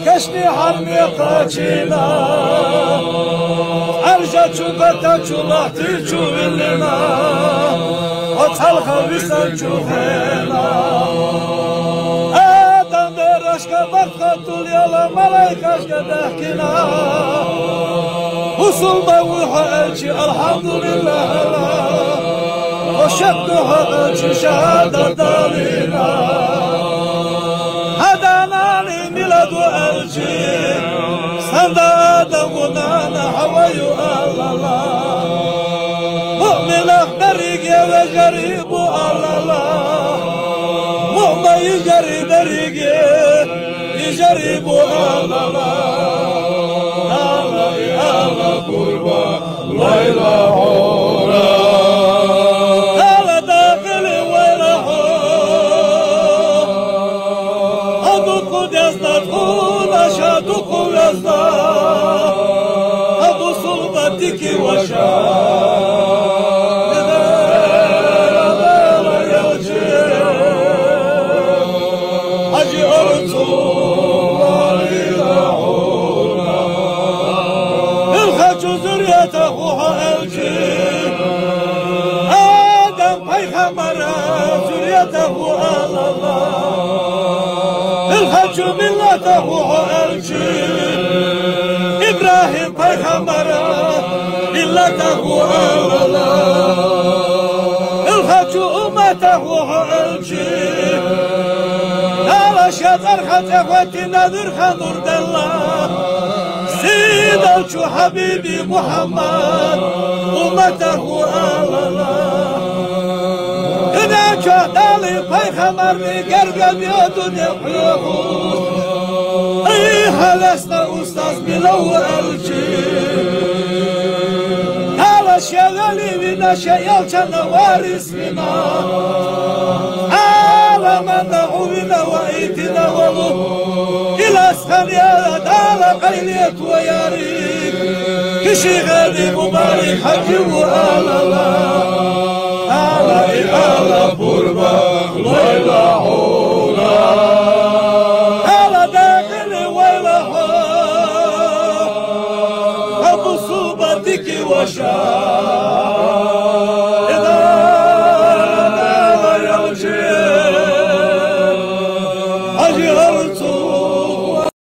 كشني حرمي قاچينا أرجع چوبتا چولاتي چوبلنا أطل خويسا چوبنا آدم برشka barka tulyaلا malaikaşka dehkina Usulda vuha elçi elhamdülillah وشدها elçi şehadet alina هداناني ميلاد elçi Sende adamına havayı Allah Mu'mine berige ve garibu Allah Mu'mayı gari berige Garibu Allah Allah kurba La ilahe Allah dâkili ve ilahe Aduku destat hula şaduku vezda Adu sulbatiki ve Hacı Arzu zürriyete-huha elçi Adem peygambere zürriyete-huha Allah Bilhaçü millete-huha elçi İbrahim peygambere millete-huha Allah Bilhaçü ümmete-huha elçi Nalaşet erhat ehveti nedir hanur dellah سيدوچو حبيبي محمد أمته الله إذا شهدالي پیغمبرني قرقل يا دنيا حيوخوز أي هلسنا أستاذ بلو ألجي هلا شغلي بنا شيالشان وارس بنا هلا من دعونا وإيتنا ولو إلى اسخانيا دالا قيليت وياريك كشي غادي مبارك حجي وآل الله هلا إلا بربا ويلا حولا هلا داخلي ويلا حولا أبو صوبتك وشاك